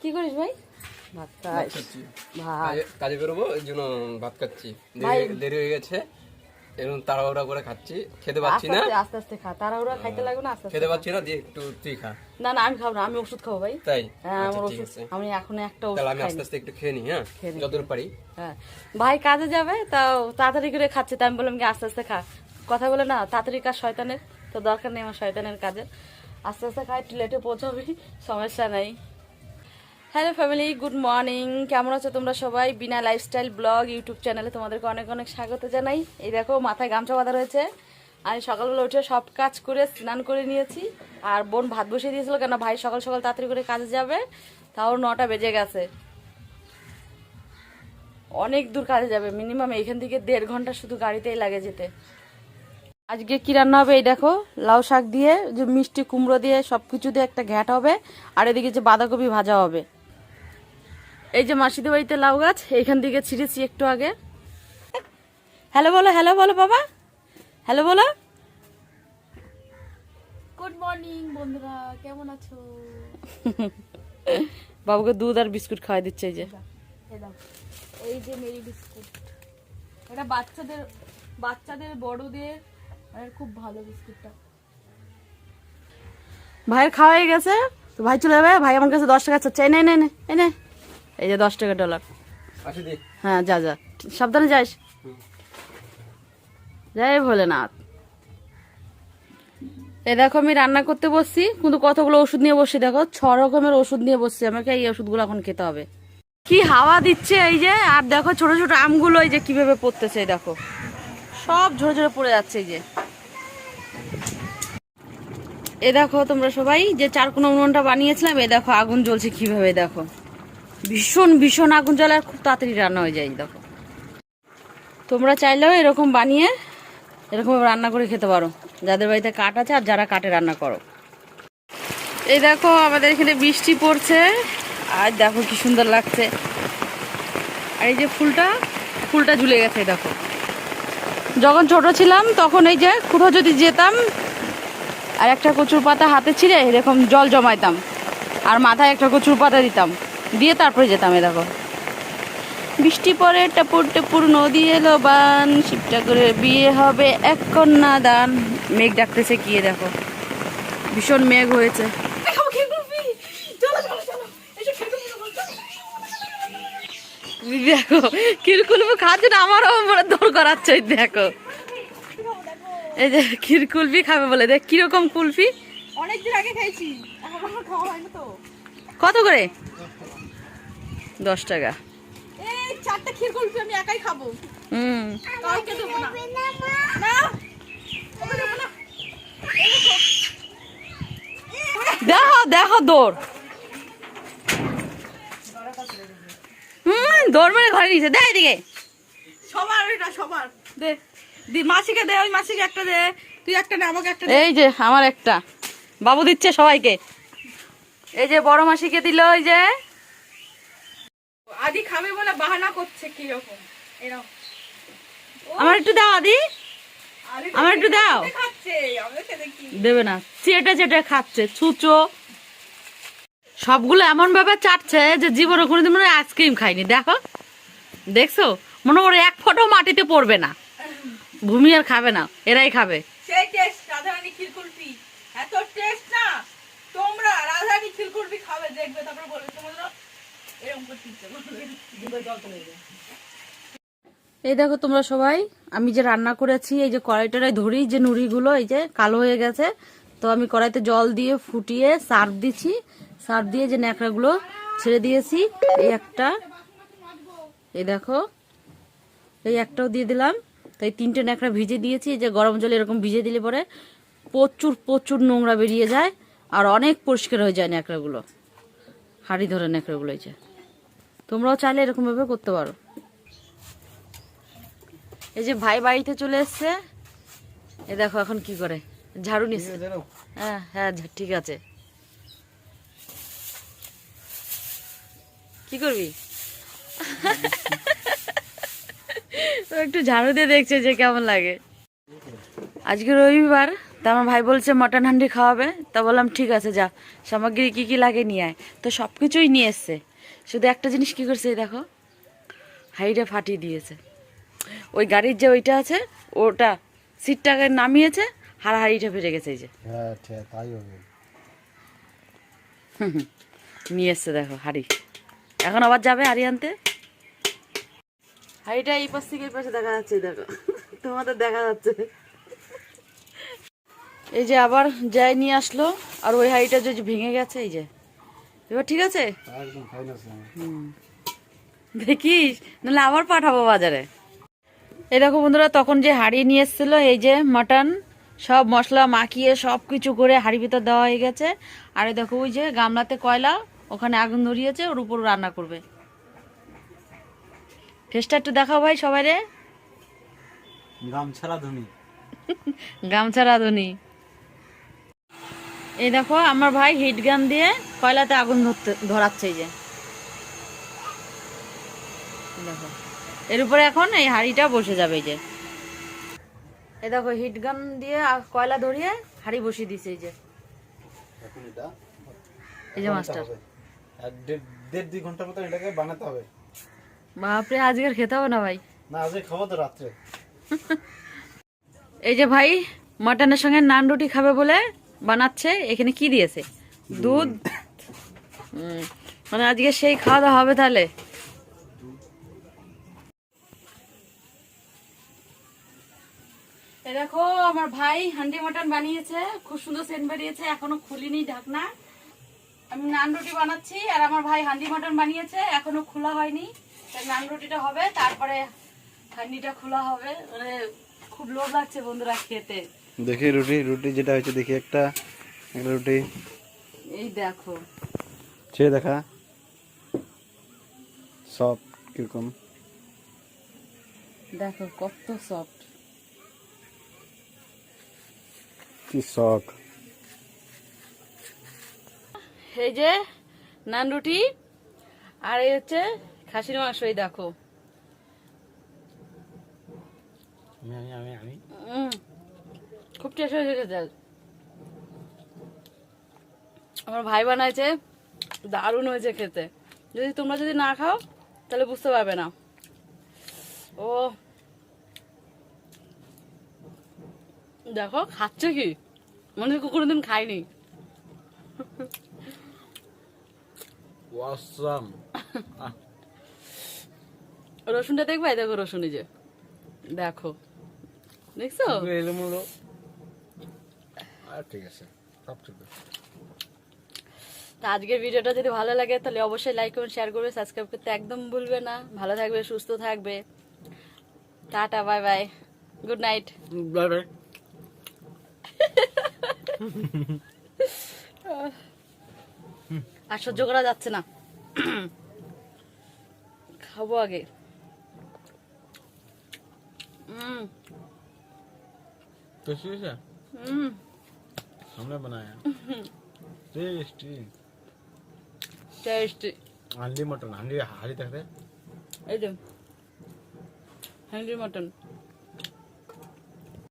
কি করিস ভাই? ভাত খাচ্ছি। কাজে বেরোবো এই জন্য ভাত খাচ্ছি। দেরি হয়ে গেছে, এরকম তাড়াহুড়া করে খাচ্ছি। খেতে পাচ্ছি না। আস্তে আস্তে খা, তাড়াহুড়া খাইতে লাগবে না। আস্তে খেতে পাচ্ছি না, দিয়ে একটু তুই খা। না না আমি খাবো না, আমি ওষুধ খাবো ভাই। তাই? হ্যাঁ আমার ওষুধ, আমি এখন একটা ওষুধ তাহলে আমি আস্তে আস্তে একটু খেয়ে নিই। হ্যাঁ, যতদূর পারি। হ্যাঁ ভাই কাজে যাবে, তাও তাড়াতাড়ি করে খাচ্ছে, তাই আমি বললাম কি আস্তে আস্তে খা। কথা বলে না, তাড়াতাড়ি কাজ শয়তানের, তো দরকার নেই আমার শয়তানের কাজের। আস্তে আস্তে খাই, একটু লেটে পৌঁছাবি, সমস্যা নেই। Hello family, good morning. কেমন আছো তোমরা সবাই? বিনা লাইফস্টাইল ব্লগ ইউটিউব চ্যানেলে তোমাদেরকে অনেক অনেক স্বাগত জানাই। এই দেখো মাথায় গামছা বাঁধা রয়েছে। আমি সকালবেলা উঠে সব কাজ করে স্নান করে নিয়েছি, আর বোন ভাত বসিয়ে দিয়েছিল, কেন ভাই সকাল সকাল তাড়াতাড়ি করে কাজে যাবে, তাও 9টা বেজে গেছে। অনেক দূর কাজে যাবে, মিনিমাম এইখান থেকে 1.5 ঘন্টা শুধু গাড়িতেই লাগে যেতে। আজকে কি রান্না হবে এই দেখো, লাউ শাক দিয়ে, যে মিষ্টি কুমড়ো দিয়ে সব কিছু দিয়ে একটা ঘ্যাট হবে, আর এদিকে যে বাঁধাকপি ভাজা হবে। এই যে মাসিদের বাড়িতে লাউ গাছ, এইখান থেকে ছিঁড়েছি একটু আগে। হ্যালো বলো, হ্যালো বলো বাবা, হ্যালো বলো। গুড মর্নিং বন্ধুরা, কেমন আছো? বাবুকে দুধ আর বিস্কুট খাওয়াই দিচ্ছে। এই যে এই যে মেরি বিস্কুট, এটা বাচ্চাদের বড়দের মানে খুব ভালো বিস্কুটটা। ভাইয়ের খাওয়াই গেছে, তো ভাই চলে যাবে। ভাই আমার কাছে 10 টাকা চাচ্ছে, এই নে এই যে 10 টাকা ডলার। হ্যাঁ যা যা, সাবধানে যাস। জয় ভোলেনাথ। এই দেখো আমি রান্না করতে বসছি, কিন্তু কতগুলো ওষুধ নিয়ে বসছি। দেখো 6 রকমের ওষুধ নিয়ে বসছি, আমাকে এই ওষুধগুলো এখন খেতে হবে। কি হাওয়া দিচ্ছে এই যে, আর দেখো ছোট ছোট আমগুলো এই যে কিভাবে পড়তেছে, এই দেখো সব ঝরে ঝরে পড়ে যাচ্ছে। এই যে এ দেখো তোমরা সবাই, যে 4 কোনা উনুনটা বানিয়েছিলাম, এ দেখো আগুন জ্বলছে কিভাবে। দেখো ভীষণ ভীষণ আগুন জ্বলে, আর খুব তাড়াতাড়ি রান্না হয়ে যায়। দেখো তোমরা চাইলেও এরকম বানিয়ে এরকম রান্না করে খেতে পারো, যাদের বাড়িতে কাঠ আছে আর যারা কাঠে রান্না করো। এই দেখো আমাদের এখানে বৃষ্টি পড়ছে, আর দেখো কি সুন্দর লাগছে। আর এই যে ফুলটা ঝুলে গেছে। দেখো যখন ছোট ছিলাম তখন এই যে কোথাও যদি যেতাম, আর একটা কচুর পাতা হাতে ছিঁড়ে এরকম জল জমাইতাম, আর মাথায় একটা কচুর পাতা দিতাম, দিয়ে তারপরে যেতাম। এই দেখো বৃষ্টি পরে টাপুর টাপুর নদী এলো বান, শিবটা করে বিয়ে হবে এক কন্যা দান। মেঘ ডাকতেছে কি, দেখো ভীষণ মেঘ হয়েছে। দেখো কিরকুলবি খাচ্ছে না, আমারও বলে দৌড় করাচ্ছে। দেখো এই যে কিরকুলবি খাবে বলে, দেখ কিরকম কুলফি। অনেকদিন আগে খাইছি, এখন আমার খাওয়া হয় না তো। কত করে? 10 টাকা। এই 4টা ক্ষীর কুলফি আমি একাই খাবো। কাউকে দেবো না। না ওকে দেবো না। দেখো দেখো দৌড়, দৌড় মেরে ঘরে নিয়েছে। দে এদিকে, সবার এটা সবার দে, দি মাসিকে দে, ওই মাসিকে একটা দে, তুই একটা না আমাকে একটা দে। এই যে আমার একটা, বাবু দিচ্ছে সবাইকে। এই যে বড় মাসিকে দিল, ওই যে আদি খাবে বলে বাহানা করছে কি রকম এরকম। আমার একটু দাও আদি, আমার একটু দাও। খাচ্ছে আমরা খেতে কি দেবে না, চেটে চেটে খাচ্ছে ছুচো। সবগুলো এমন ভাবে চাটছে যে জীবনে কোনোদিন মনে হয় আইসক্রিম খাইনি। দেখো দেখছো, মনে ওর এক ফোঁটাও মাটিতে পড়বে না। ভূমি আর খাবে না, এরাই খাবে। সেই টেস্ট রাধারানী ক্ষীরকুলফি, এত টেস্ট না। তোমরা রাধারানী ক্ষীরকুলফি খাবে, দেখবে তারপর বলবে তোমরা এরকম করতে বলবে। এই দেখো তোমরা সবাই, আমি যে রান্না করেছি, এই যে কড়াইটায় ধরি যে নুড়িগুলো এই যে কালো হয়ে গেছে, তো আমি কড়াইতে জল দিয়ে ফুটিয়ে সার্ফ দিচ্ছি। সার্ফ দিয়ে যে ন্যাকড়াগুলো ছেড়ে দিয়েছি, এই একটা, এই দেখো এই একটাও দিয়ে দিলাম। তাই 3টে ন্যাকড়া ভিজে দিয়েছি। যে গরম জলে এরকম ভিজে দিলে পরে প্রচুর প্রচুর নোংরা বেরিয়ে যায়, আর অনেক পরিষ্কার হয়ে যায় ন্যাকড়াগুলো, হাঁড়ি ধরে ন্যাকড়াগুলো। এই যে তোমরাও চাইলে এরকম ভাবে করতে পারো। এই যে ভাই বাড়িতে চলে এসছে, এই দেখো এখন কি করে, ঝাড়ু নিচ্ছে। হ্যাঁ হ্যাঁ ঠিক আছে, কি করবি? একটু ঝাড়ু দিয়ে দেখছে যে কেমন লাগে। আজকে রবিবার, তা আমার ভাই বলছে মটন হান্ডি খাওয়াবে, তা বললাম ঠিক আছে যা, সামগ্রী কি কি লাগে নিয়ে আয়। তো সব কিছুই নিয়ে এসছে, শুধু একটা জিনিস কি করছে এই দেখো, হাঁড়িটা ফাটিয়ে দিয়েছে। ওই গাড়ির যে ওইটা আছে ওটা সিটটাকে নামিয়েছে, হাড়াহাড়িটা ফেটে গেছে এই যে। হ্যাঁ তাই হবে। নিয়ে এসছে দেখো হাঁড়ি, এখন আবার যাবে হাঁড়ি আনতে। হাঁড়িটা এই পাশ থেকে এই পাশে দেখা যাচ্ছে, এই দেখো তোমাদের দেখা যাচ্ছে। এই যে আবার যাই নিয়ে আসলো, আর ওই হাঁড়িটা যে ভেঙে গেছে এই যে, এবার ঠিক আছে। একদম ফাইন আছে। দেখিস নাহলে আবার পাঠাবো বাজারে। এই দেখো বন্ধুরা, তখন যে হাঁড়ি নিয়ে এসেছিলো, এই যে মাটন সব মশলা মাখিয়ে সব কিছু করে হাঁড়ির ভিতর দেওয়া হয়ে গেছে। আর এই দেখো ওই যে গামলাতে কয়লা, ওখানে আগুন ধরিয়েছে, ওর উপর রান্না করবে। ফেসটা একটু দেখাও ভাই সবাই রে। গামছা রাঁধুনি। গামছা রাঁধুনি। এই দেখো আমার ভাই হিট গান দিয়ে কয়লাতে আগুন ধরাচ্ছে এই যে দেখো। এর উপরে এখন এই হাঁড়িটা বসে যাবে এই যে। এই দেখো হিট গান দিয়ে কয়লা ধরিয়ে হাঁড়ি বসিয়ে দিছে এই যে। এখন এটা এই যে মাস্টার, আর দেড় 2 ঘন্টার মতো এটাকে বানাতে হবে। বাপরে আজকের খেতে হবে না ভাই। না আজকে খাবো তো রাত্রে। এই যে ভাই মাটনের সঙ্গে নান রুটি খাবে বলে বানাচ্ছে। এখানে কি দিয়েছে? দুধ। মানে আজকে সেই খাওয়া দাওয়া হবে তাহলে। এই দেখো আমার ভাই হান্ডি মটন বানিয়েছে, খুব সুন্দর সেন্ট বেরিয়েছে, এখনো খুলিনি ঢাকনা। আমি নান রুটি বানাচ্ছি আর আমার ভাই হান্ডি মটন বানিয়েছে, এখনো খোলা হয়নি। তাই নান রুটিটা হবে, তারপরে হান্ডিটা খোলা হবে। মানে খুব লোভ লাগছে বন্ধুরা খেতে। দেখি রুটি যেটা হয়েছে, দেখি একটা রুটি। এই দেখো, সে দেখা সফট কিরকম, দেখো কত সফট, কি সফট। এই যে নান রুটি, আর এই হচ্ছে খাসির মাংস। এই দেখো খুব টেস্ট হয়েছে খেতে। আমার ভাই বানাইছে, দারুণ হয়েছে খেতে। তোমরা যদি না খাও তাহলে বুঝতে পারবে না। ও দেখো খাচ্ছে কি, মনে হয় কোনোদিন খাইনি। রসুনটা দেখবে, দেখো রসুন, এই যে দেখো, দেখছো? ঠিক আছে, তা আজকের ভিডিওটা যদি ভালো লাগে তাহলে অবশ্যই লাইক কমেন্ট শেয়ার করবে, সাবস্ক্রাইব করতে একদম ভুলবে না। ভালো থাকবে, সুস্থ থাকবে। Tata, bye bye, good night, bye bye. আর সহ্য করা যাচ্ছে না, খাবো আগে। हमने बनाया टेस्टी টেস্টি। हांडी मटन हांडी हाली तक এই যে হান্ডি মটন।